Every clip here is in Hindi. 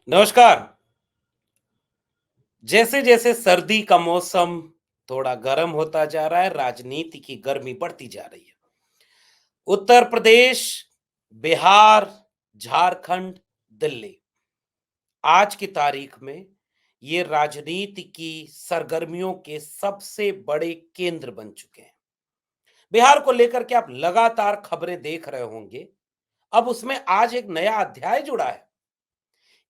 नमस्कार। जैसे जैसे सर्दी का मौसम थोड़ा गर्म होता जा रहा है, राजनीति की गर्मी बढ़ती जा रही है। उत्तर प्रदेश, बिहार, झारखंड, दिल्ली, आज की तारीख में ये राजनीति की सरगर्मियों के सबसे बड़े केंद्र बन चुके हैं। बिहार को लेकर के आप लगातार खबरें देख रहे होंगे। अब उसमें आज एक नया अध्याय जुड़ा है।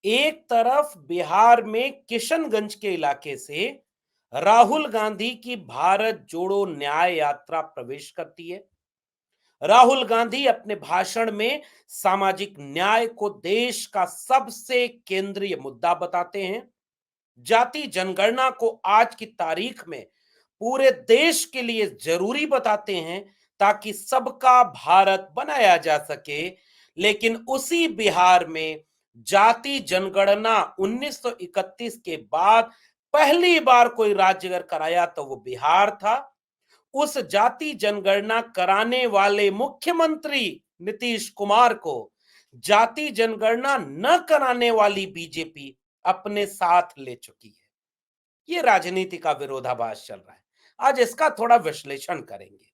एक तरफ बिहार में किशनगंज के इलाके से राहुल गांधी की भारत जोड़ो न्याय यात्रा प्रवेश करती है। राहुल गांधी अपने भाषण में सामाजिक न्याय को देश का सबसे केंद्रीय मुद्दा बताते हैं। जाति जनगणना को आज की तारीख में पूरे देश के लिए जरूरी बताते हैं ताकि सबका भारत बनाया जा सके। लेकिन उसी बिहार में जाति जनगणना 1931 के बाद पहली बार कोई राज्य अगर कराया तो वो बिहार था। उस जाति जनगणना कराने वाले मुख्यमंत्री नीतीश कुमार को जाति जनगणना न कराने वाली बीजेपी अपने साथ ले चुकी है। ये राजनीति का विरोधाभास चल रहा है। आज इसका थोड़ा विश्लेषण करेंगे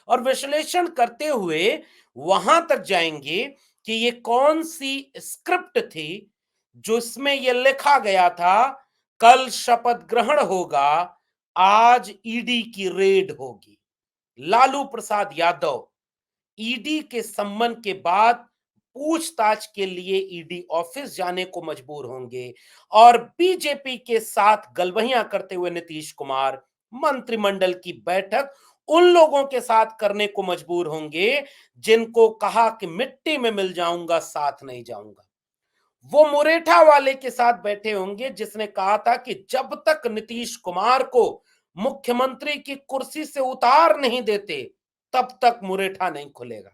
और विश्लेषण करते हुए वहां तक जाएंगे कि ये कौन सी स्क्रिप्ट थी जिसमें ये लिखा गया था, कल शपथ ग्रहण होगा, आज ईडी की रेड होगी। लालू प्रसाद यादव ईडी के सम्मन के बाद पूछताछ के लिए ईडी ऑफिस जाने को मजबूर होंगे और बीजेपी के साथ गलबहियां करते हुए नीतीश कुमार मंत्रिमंडल की बैठक उन लोगों के साथ करने को मजबूर होंगे जिनको कहा कि मिट्टी में मिल जाऊंगा, साथ नहीं जाऊंगा। वो मुरेठा वाले के साथ बैठे होंगे जिसने कहा था कि जब तक नीतीश कुमार को मुख्यमंत्री की कुर्सी से उतार नहीं देते तब तक मुरेठा नहीं खुलेगा।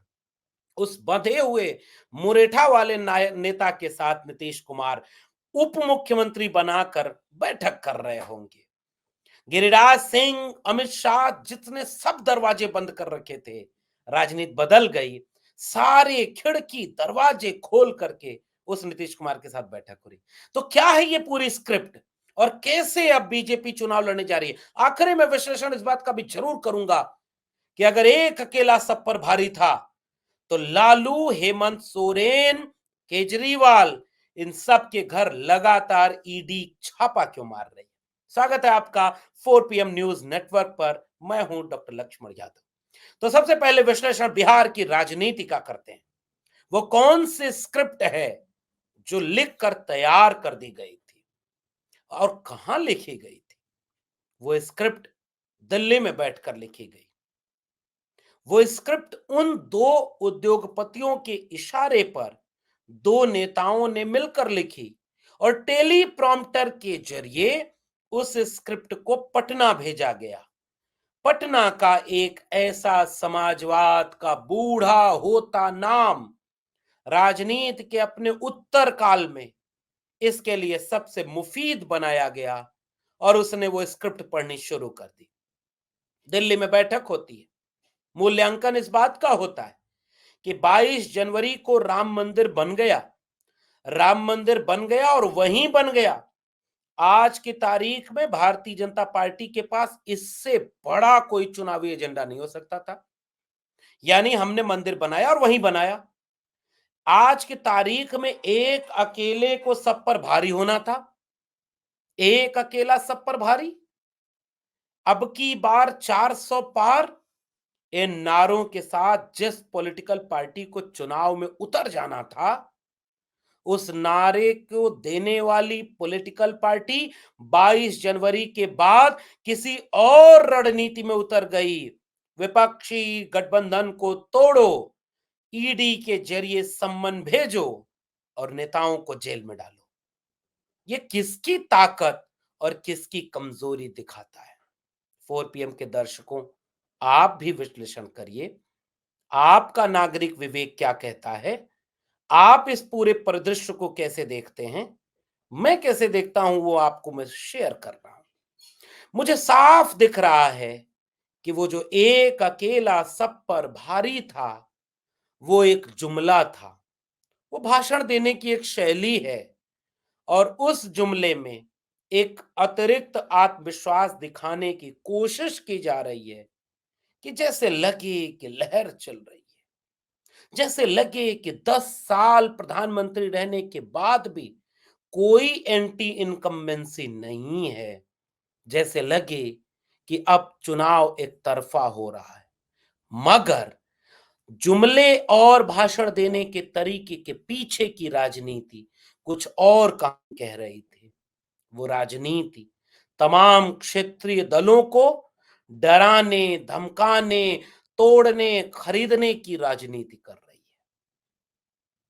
उस बंधे हुए मुरेठा वाले नेता के साथ नीतीश कुमार उप मुख्यमंत्री बनाकर बैठक कर रहे होंगे। गिरिराज सिंह, अमित शाह जितने सब दरवाजे बंद कर रखे थे, राजनीति बदल गई। सारे खिड़की दरवाजे खोल करके उस नीतीश कुमार के साथ बैठक हो रही। तो क्या है ये पूरी स्क्रिप्ट और कैसे अब बीजेपी चुनाव लड़ने जा रही है? आखिरी में विश्लेषण इस बात का भी जरूर करूंगा कि अगर एक अकेला सब पर भारी था तो लालू, हेमंत सोरेन, केजरीवाल, इन सब के घर लगातार ईडी छापा क्यों मार रही है? स्वागत है आपका 4 PM न्यूज नेटवर्क पर। मैं हूं डॉक्टर लक्ष्मण यादव। तो सबसे पहले विश्लेषण बिहार की राजनीति का करते हैं। वो कौन सी स्क्रिप्ट है जो लिख कर तैयार कर दी गई थी और कहां लिखी गई थी? वो स्क्रिप्ट दिल्ली में बैठकर लिखी गई। वो स्क्रिप्ट उन दो उद्योगपतियों के इशारे पर दो नेताओं ने मिलकर लिखी और टेली प्रॉम्प्टर के जरिए उस स्क्रिप्ट को पटना भेजा गया। पटना का एक ऐसा समाजवाद का बूढ़ा होता नाम राजनीति के अपने उत्तर काल में इसके लिए सबसे मुफीद बनाया गया और उसने वो स्क्रिप्ट पढ़नी शुरू कर दी। दिल्ली में बैठक होती है। मूल्यांकन इस बात का होता है कि 22 जनवरी को राम मंदिर बन गया। राम मंदिर बन गया और वहीं बन गया। आज की तारीख में भारतीय जनता पार्टी के पास इससे बड़ा कोई चुनावी एजेंडा नहीं हो सकता था। यानी हमने मंदिर बनाया और वहीं बनाया। आज की तारीख में एक अकेले को सब पर भारी होना था। एक अकेला सब पर भारी। अब की बार 400 पार, इन नारों के साथ जिस पॉलिटिकल पार्टी को चुनाव में उतर जाना था, उस नारे को देने वाली पॉलिटिकल पार्टी 22 जनवरी के बाद किसी और रणनीति में उतर गई। विपक्षी गठबंधन को तोड़ो, ईडी के जरिए सम्मन भेजो और नेताओं को जेल में डालो। ये किसकी ताकत और किसकी कमजोरी दिखाता है? 4 PM के दर्शकों, आप भी विश्लेषण करिए। आपका नागरिक विवेक क्या कहता है? आप इस पूरे परिदृश्य को कैसे देखते हैं? मैं कैसे देखता हूं वो आपको मैं शेयर कर रहा हूं। मुझे साफ दिख रहा है कि वो जो एक अकेला सब पर भारी था, वो एक जुमला था। वो भाषण देने की एक शैली है और उस जुमले में एक अतिरिक्त आत्मविश्वास दिखाने की कोशिश की जा रही है कि जैसे लगे कि लहर चल रही है, जैसे लगे कि 10 साल प्रधानमंत्री रहने के बाद भी कोई एंटी इनकम्बेंसी नहीं है, जैसे लगे कि अब चुनाव एक तरफा हो रहा है। मगर जुमले और भाषण देने के तरीके के पीछे की राजनीति कुछ और कह रही थी। वो राजनीति तमाम क्षेत्रीय दलों को डराने, धमकाने, तोड़ने, खरीदने की राजनीति कर रही है।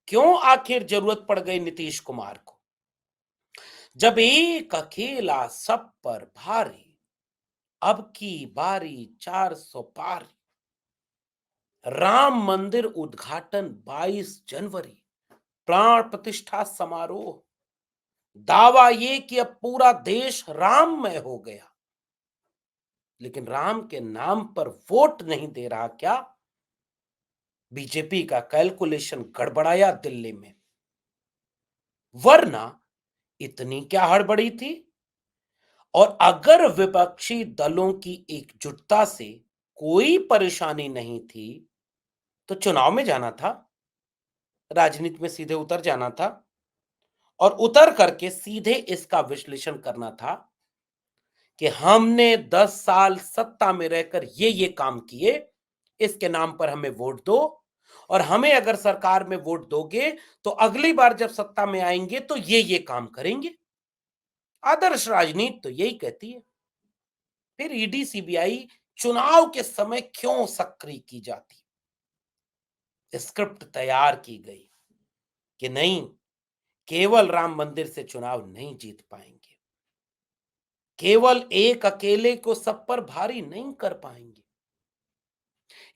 क्यों आखिर जरूरत पड़ गई नीतीश कुमार को? जब एक अकेला सब पर भारी, अब की बारी 400 पार, राम मंदिर उद्घाटन 22 जनवरी, प्राण प्रतिष्ठा समारोह, दावा ये कि अब पूरा देश राममय हो गया। लेकिन राम के नाम पर वोट नहीं दे रहा क्या? बीजेपी का कैलकुलेशन गड़बड़ाया दिल्ली में, वरना इतनी क्या हड़बड़ी थी? और अगर विपक्षी दलों की एकजुटता से कोई परेशानी नहीं थी, तो चुनाव में जाना था, राजनीति में सीधे उतर जाना था और उतर करके सीधे इसका विश्लेषण करना था कि हमने 10 साल सत्ता में रहकर ये काम किए, इसके नाम पर हमें वोट दो, और हमें अगर सरकार में वोट दोगे तो अगली बार जब सत्ता में आएंगे तो ये काम करेंगे। आदर्श राजनीति तो यही कहती है। फिर ईडी सीबीआई चुनाव के समय क्यों सक्रिय की जाती? स्क्रिप्ट तैयार की गई कि नहीं, केवल राम मंदिर से चुनाव नहीं जीत पाएंगे, केवल एक अकेले को सब पर भारी नहीं कर पाएंगे,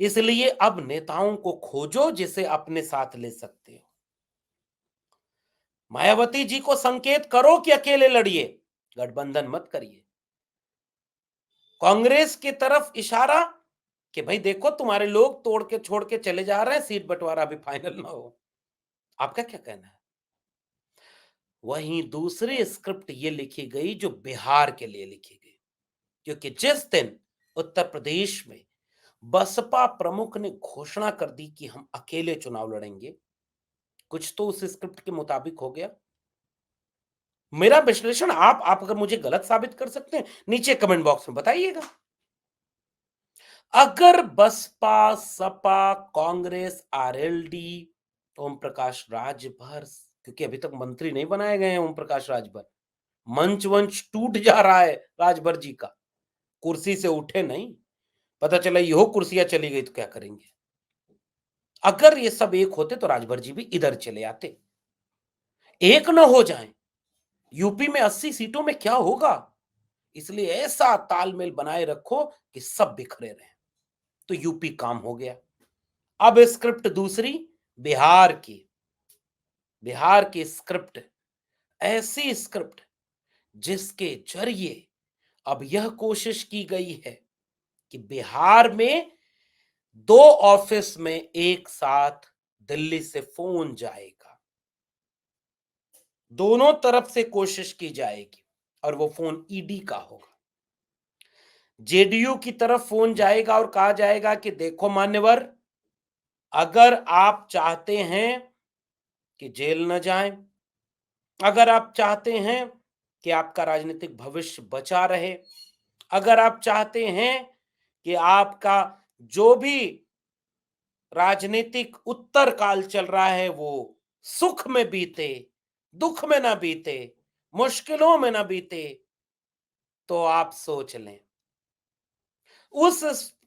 इसलिए अब नेताओं को खोजो जिसे अपने साथ ले सकते हो। मायावती जी को संकेत करो कि अकेले लड़िए, गठबंधन मत करिए। कांग्रेस की तरफ इशारा कि भाई देखो तुम्हारे लोग तोड़ के छोड़ के चले जा रहे हैं, सीट बंटवारा अभी फाइनल ना हो। आपका क्या कहना है? वहीं दूसरी स्क्रिप्ट ये लिखी गई जो बिहार के लिए लिखी गई, क्योंकि जिस दिन उत्तर प्रदेश में बसपा प्रमुख ने घोषणा कर दी कि हम अकेले चुनाव लड़ेंगे, कुछ तो उस स्क्रिप्ट के मुताबिक हो गया। मेरा विश्लेषण आप अगर मुझे गलत साबित कर सकते हैं, नीचे कमेंट बॉक्स में बताइएगा। अगर बसपा, सपा, कांग्रेस, आरएलडी, ओम प्रकाश राजभर, क्योंकि अभी तक मंत्री नहीं बनाए गए हैं ओम प्रकाश राजभर, मंच वंच टूट जा रहा है राजभर जी का, कुर्सी से उठे नहीं, पता चला यो कुर्सियां चली गई तो क्या करेंगे? अगर ये सब एक होते तो राजभर जी भी इधर चले आते। एक न हो जाएं, यूपी में 80 सीटों में क्या होगा? इसलिए ऐसा तालमेल बनाए रखो कि सब बिखरे रहें, तो यूपी काम हो गया। अब स्क्रिप्ट दूसरी, बिहार की। बिहार की स्क्रिप्ट ऐसी स्क्रिप्ट जिसके जरिए अब यह कोशिश की गई है कि बिहार में 2 ऑफिस में एक साथ दिल्ली से फोन जाएगा, दोनों तरफ से कोशिश की जाएगी, और वो फोन ईडी का होगा। जेडीयू की तरफ फोन जाएगा और कहा जाएगा कि देखो मान्यवर, अगर आप चाहते हैं कि जेल न जाए, अगर आप चाहते हैं कि आपका राजनीतिक भविष्य बचा रहे, अगर आप चाहते हैं कि आपका जो भी राजनीतिक उत्तर काल चल रहा है वो सुख में बीते, दुख में ना बीते, मुश्किलों में ना बीते, तो आप सोच लें। उस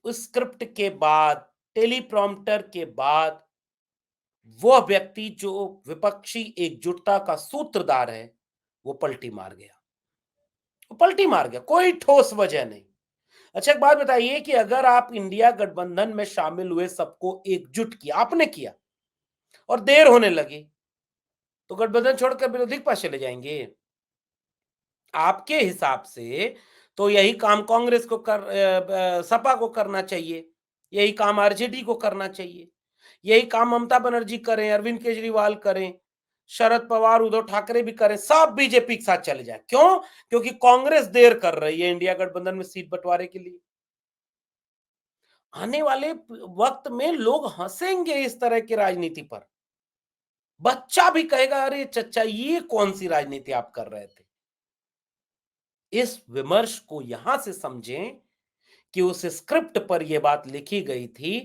स्क्रिप्ट के बाद, टेलीप्रॉम्प्टर के बाद, वह व्यक्ति जो विपक्षी एकजुटता का सूत्रधार है, वो पलटी मार गया। वो पलटी मार गया, कोई ठोस वजह नहीं। अच्छा, एक बात बताइए कि अगर आप इंडिया गठबंधन में शामिल हुए सबको एकजुट किया, आपने किया, और देर होने लगी, तो गठबंधन छोड़कर विरोधी के पास चले जाएंगे? आपके हिसाब से तो यही काम कांग्रेस को सपा को करना चाहिए, यही काम आरजेडी को करना चाहिए, यही काम ममता बनर्जी करें, अरविंद केजरीवाल करें, शरद पवार, उद्धव ठाकरे भी करें, सब बीजेपी के साथ चले जाए। क्यों? क्योंकि कांग्रेस देर कर रही है इंडिया गठबंधन में सीट बंटवारे के लिए। आने वाले वक्त में लोग हंसेंगे इस तरह की राजनीति पर। बच्चा भी कहेगा, अरे चचा ये कौन सी राजनीति आप कर रहे थे। इस विमर्श को यहां से समझें कि उस स्क्रिप्ट पर यह बात लिखी गई थी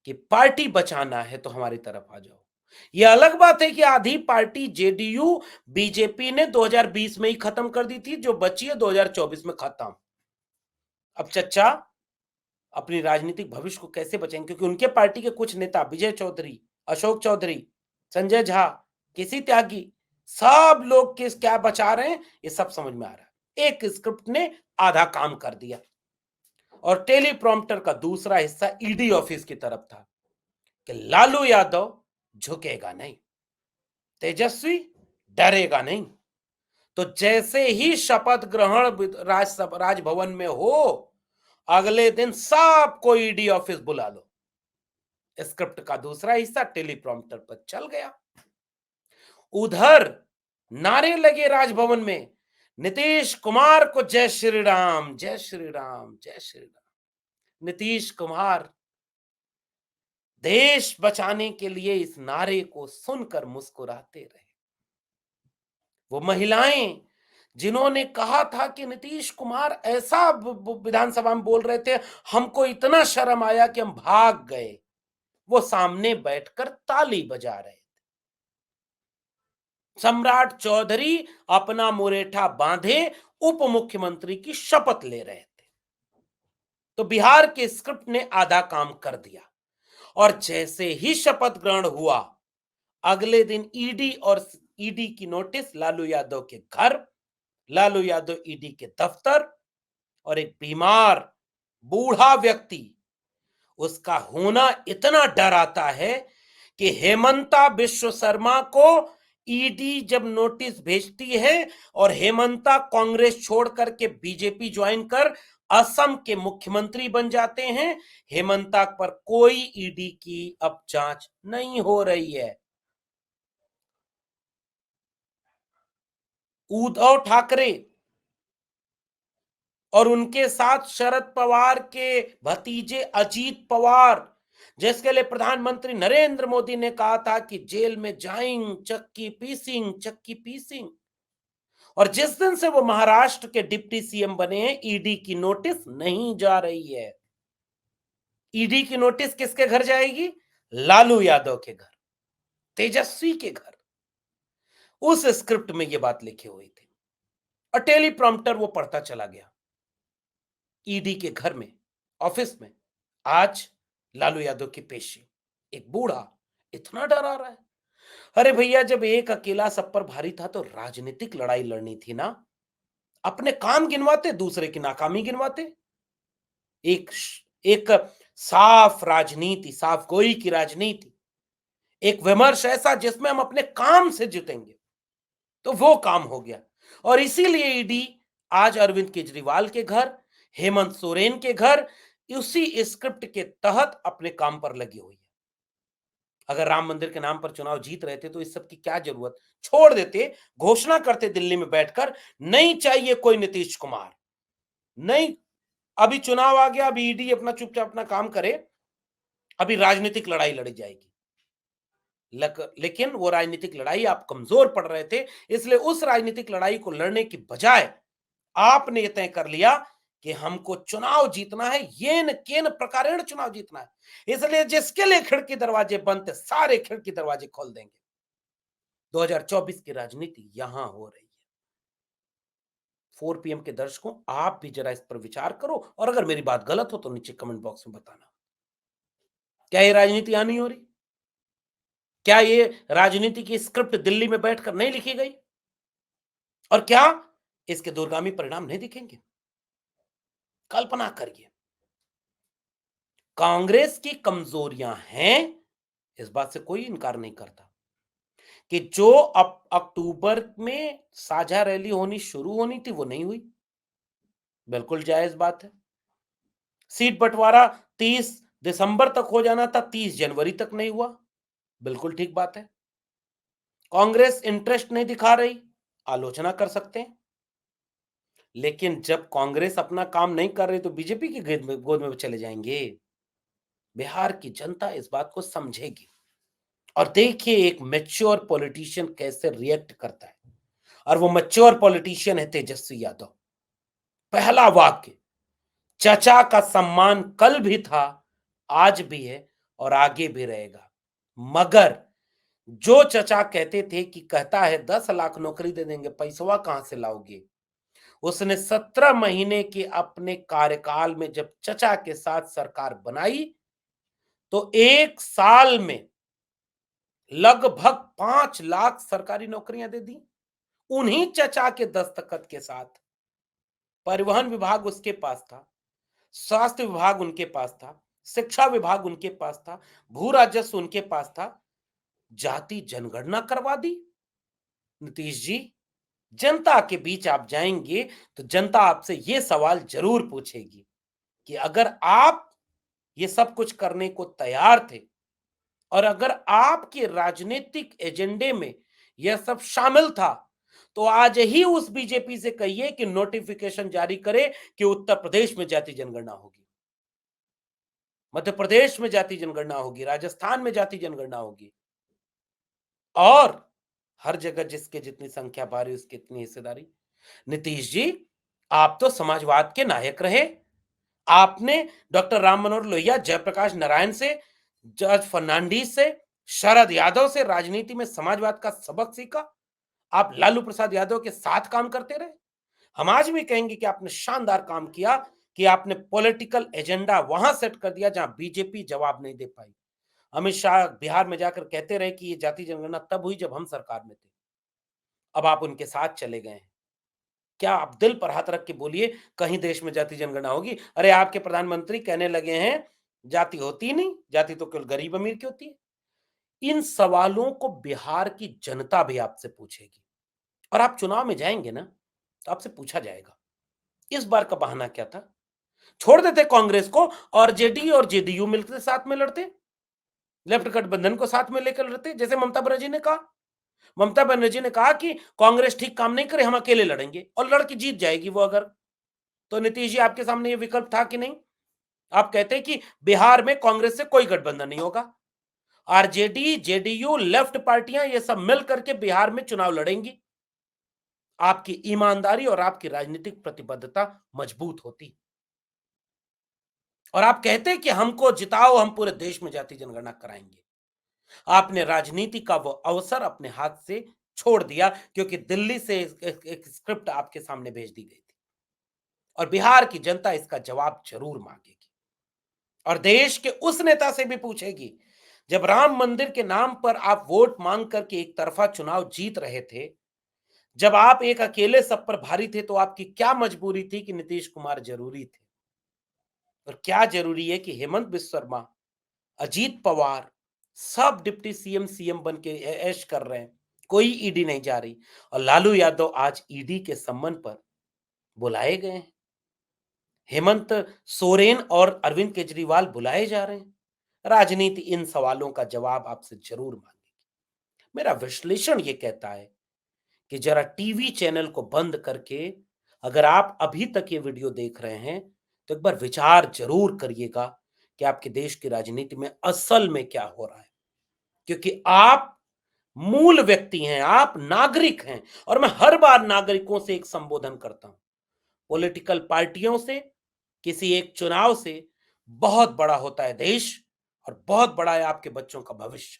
कि पार्टी बचाना है तो हमारी तरफ आ जाओ। यह अलग बात है कि आधी पार्टी जेडीयू बीजेपी ने 2020 में ही खत्म कर दी थी, जो बची है 2024 में खत्म। अब चचा अपनी राजनीतिक भविष्य को कैसे बचाएंगे, क्योंकि उनके पार्टी के कुछ नेता विजय चौधरी, अशोक चौधरी, संजय झा, केसी त्यागी, सब लोग किस क्या बचा रहे हैं ये सब समझ में आ रहा है। एक स्क्रिप्ट ने आधा काम कर दिया और टेलीप्रॉम्प्टर का दूसरा हिस्सा ईडी ऑफिस की तरफ था कि लालू यादव झुकेगा नहीं, तेजस्वी डरेगा नहीं। तो जैसे ही शपथ ग्रहण राजभवन में हो, अगले दिन सबको ईडी ऑफिस बुला लो। स्क्रिप्ट का दूसरा हिस्सा टेलीप्रॉम्प्टर पर चल गया। उधर नारे लगे राजभवन में, नीतीश कुमार को जय श्री राम, जय श्री राम, जय श्री राम। नीतीश कुमार देश बचाने के लिए इस नारे को सुनकर मुस्कुराते रहे। वो महिलाएं जिन्होंने कहा था कि नीतीश कुमार ऐसा विधानसभा में बोल रहे थे, हमको इतना शर्म आया कि हम भाग गए, वो सामने बैठकर ताली बजा रहे थे। सम्राट चौधरी अपना मुरेठा बांधे उप मुख्यमंत्री की शपथ ले रहे थे। तो बिहार के स्क्रिप्ट ने आधा काम कर दिया और जैसे ही शपथ ग्रहण हुआ, अगले दिन ईडी और ईडी की नोटिस लालू यादव के घर, लालू यादव ईडी के दफ्तर, और एक बीमार बूढ़ा व्यक्ति, उसका होना इतना डराता है कि हेमंता विश्व शर्मा को ईडी जब नोटिस भेजती है और हेमंता कांग्रेस छोड़ करके बीजेपी ज्वाइन कर असम के मुख्यमंत्री बन जाते हैं, हेमंता पर कोई ईडी की अब जांच नहीं हो रही है। उद्धव ठाकरे और उनके साथ शरद पवार के भतीजे अजीत पवार, जिसके लिए प्रधानमंत्री नरेंद्र मोदी ने कहा था कि जेल में जाएंगे चक्की पीसिंग, चक्की पीसिंग, और जिस दिन से वो महाराष्ट्र के डिप्टी सीएम बने हैं, ईडी की नोटिस नहीं जा रही है। ईडी की नोटिस किसके घर जाएगी? लालू यादव के घर, तेजस्वी के घर। उस स्क्रिप्ट में ये बात लिखी हुई थी और टेलीप्रॉम्प्टर वो पढ़ता चला गया। ईडी के घर में, ऑफिस में आज लालू यादव की पेशी। एक बूढ़ा इतना डरा रहा है। अरे भैया, जब एक अकेला सब पर भारी था तो राजनीतिक लड़ाई लड़नी थी ना। अपने काम गिनवाते, दूसरे की नाकामी गिनवाते। एक एक साफ राजनीति, साफ गोई की राजनीति, एक विमर्श ऐसा जिसमें हम अपने काम से जीतेंगे, तो वो काम हो गया। और इसीलिए ईडी आज अरविंद केजरीवाल के घर, हेमंत सोरेन के घर उसी स्क्रिप्ट के तहत अपने काम पर लगी हुई है। अगर राम मंदिर के नाम पर चुनाव जीत रहे थे तो इस सब की क्या जरूरत, छोड़ देते, घोषणा करते दिल्ली में बैठकर, नहीं चाहिए कोई नीतीश कुमार, नहीं, अभी चुनाव आ गया, अभी ईडी अपना चुपचाप अपना काम करे, अभी राजनीतिक लड़ाई लड़ी जाएगी। लेकिन वो राजनीतिक लड़ाई आप कमजोर पड़ रहे थे, इसलिए उस राजनीतिक लड़ाई को लड़ने की बजाय आपने ये तय कर लिया कि हमको चुनाव जीतना है, येन केन प्रकारेण चुनाव जीतना है, इसलिए जिसके लिए खिड़की दरवाजे बंद थे सारे खिड़की दरवाजे खोल देंगे। 2024 की राजनीति यहां हो रही है। 4 PM के दर्शकों, आप भी जरा इस पर विचार करो और अगर मेरी बात गलत हो तो नीचे कमेंट बॉक्स में बताना। क्या ये राजनीति यहां नहीं हो रही? क्या ये राजनीति की स्क्रिप्ट दिल्ली में बैठकर नहीं लिखी गई? और क्या इसके दूरगामी परिणाम नहीं दिखेंगे? कल्पना करिए। कांग्रेस की कमजोरियां हैं, इस बात से कोई इनकार नहीं करता कि जो अब अक्टूबर में साझा रैली होनी शुरू होनी थी वो नहीं हुई, बिल्कुल जायज बात है। सीट बंटवारा 30 दिसंबर तक हो जाना था, 30 जनवरी तक नहीं हुआ, बिल्कुल ठीक बात है। कांग्रेस इंटरेस्ट नहीं दिखा रही, आलोचना कर सकते हैं। लेकिन जब कांग्रेस अपना काम नहीं कर रही तो बीजेपी की गोद में चले जाएंगे। बिहार की जनता इस बात को समझेगी। और देखिए एक मैच्योर पॉलिटिशियन कैसे रिएक्ट करता है। और वो मैच्योर पॉलिटिशियन है तेजस्वी यादव। पहला वाक्य, चचा का सम्मान कल भी था, आज भी है और आगे भी रहेगा। मगर जो चचा कहते थे कि कहता है 10 लाख नौकरी दे देंगे, पैसवा कहां से लाओगे? उसने 17 महीने के अपने कार्यकाल में जब चचा के साथ सरकार बनाई तो 1 साल में लगभग 5 लाख सरकारी नौकरियां दे दी, उन्हीं चचा के दस्तखत के साथ। परिवहन विभाग उसके पास था, स्वास्थ्य विभाग उनके पास था, शिक्षा विभाग उनके पास था, भू राजस्व उनके पास था। जाति जनगणना करवा दी। नीतीश जी, जनता के बीच आप जाएंगे तो जनता आपसे यह सवाल जरूर पूछेगी कि अगर आप ये सब कुछ करने को तैयार थे और अगर आपके राजनीतिक एजेंडे में यह सब शामिल था तो आज ही उस बीजेपी से कहिए कि नोटिफिकेशन जारी करे कि उत्तर प्रदेश में जाति जनगणना होगी, मध्य प्रदेश में जाति जनगणना होगी, राजस्थान में जाति जनगणना होगी और हर जगह जिसके जितनी संख्या भारी उसकी इतनी हिस्सेदारी। नीतीश जी, आप तो समाजवाद के नायक रहे। आपने डॉक्टर राम मनोहर लोहिया, जयप्रकाश नारायण से, जॉर्ज फर्नांडीज से, शरद यादव से राजनीति में समाजवाद का सबक सीखा। आप लालू प्रसाद यादव के साथ काम करते रहे। हम आज भी कहेंगे कि आपने शानदार काम किया कि आपने पॉलिटिकल एजेंडा वहां सेट कर दिया जहां बीजेपी जवाब नहीं दे पाई। अमित शाह बिहार में जाकर कहते रहे कि ये जाति जनगणना तब हुई जब हम सरकार में थे। अब आप उनके साथ चले गए हैं। क्या आप दिल पर हाथ रख के बोलिए कहीं देश में जाति जनगणना होगी? अरे आपके प्रधानमंत्री कहने लगे हैं जाति होती नहीं, जाति तो केवल गरीब अमीर की होती है। इन सवालों को बिहार की जनता भी आपसे पूछेगी और आप चुनाव में जाएंगे ना तो आपसे पूछा जाएगा इस बार का बहाना क्या था? छोड़ देते कांग्रेस को और जेडी और जेडीयू मिलकर साथ में लड़ते, लेफ्ट गठबंधन को साथ में लेकर लड़ते जैसे ममता बनर्जी ने कहा। ममता बनर्जी ने कहा कि कांग्रेस ठीक काम नहीं करे, हम अकेले लड़ेंगे और लड़के जीत जाएगी वो। अगर तो नीतीश जी आपके सामने ये विकल्प था कि नहीं? आप कहते हैं कि बिहार में कांग्रेस से कोई गठबंधन नहीं होगा, आरजेडी, जेडीयू, लेफ्ट पार्टियां ये सब मिल करके बिहार में चुनाव लड़ेंगी। आपकी ईमानदारी और आपकी राजनीतिक प्रतिबद्धता मजबूत होती और आप कहते हैं कि हमको जिताओ, हम पूरे देश में जाति जनगणना कराएंगे। आपने राजनीति का वो अवसर अपने हाथ से छोड़ दिया क्योंकि दिल्ली से एक स्क्रिप्ट आपके सामने भेज दी गई थी और बिहार की जनता इसका जवाब जरूर मांगेगी और देश के उस नेता से भी पूछेगी जब राम मंदिर के नाम पर आप वोट मांग करके एक तरफा चुनाव जीत रहे थे, जब आप एक अकेले सब पर भारी थे तो आपकी क्या मजबूरी थी कि नीतीश कुमार जरूरी थे और क्या जरूरी है कि हेमंत बिस्वा शर्मा, अजीत पवार सब डिप्टी सीएम सीएम बन के ऐश कर रहे हैं, कोई ईडी नहीं जा रही और लालू यादव आज ईडी के सम्मन पर बुलाए गए हैं। हेमंत सोरेन और अरविंद केजरीवाल बुलाए जा रहे हैं। राजनीति इन सवालों का जवाब आपसे जरूर मांगेगी। मेरा विश्लेषण ये कहता है कि जरा टीवी चैनल को बंद करके अगर आप अभी तक ये वीडियो देख रहे हैं तो एक बार विचार जरूर करिएगा कि आपके देश की राजनीति में असल में क्या हो रहा है, क्योंकि आप मूल व्यक्ति हैं, आप नागरिक हैं और मैं हर बार नागरिकों से एक संबोधन करता हूं। पॉलिटिकल पार्टियों से, किसी एक चुनाव से बहुत बड़ा होता है देश और बहुत बड़ा है आपके बच्चों का भविष्य।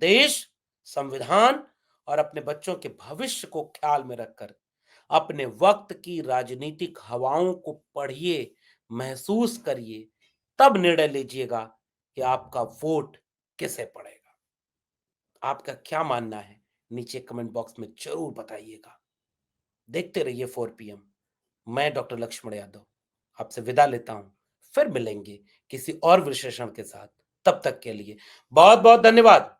देश, संविधान और अपने बच्चों के भविष्य को ख्याल में रखकर अपने वक्त की राजनीतिक हवाओं को पढ़िए, महसूस करिए, तब निर्णय लीजिएगा कि आपका वोट किसे पड़ेगा। आपका क्या मानना है नीचे कमेंट बॉक्स में जरूर बताइएगा। देखते रहिए 4 PM। मैं डॉक्टर लक्ष्मण यादव आपसे विदा लेता हूं, फिर मिलेंगे किसी और विशेषण के साथ। तब तक के लिए बहुत बहुत धन्यवाद।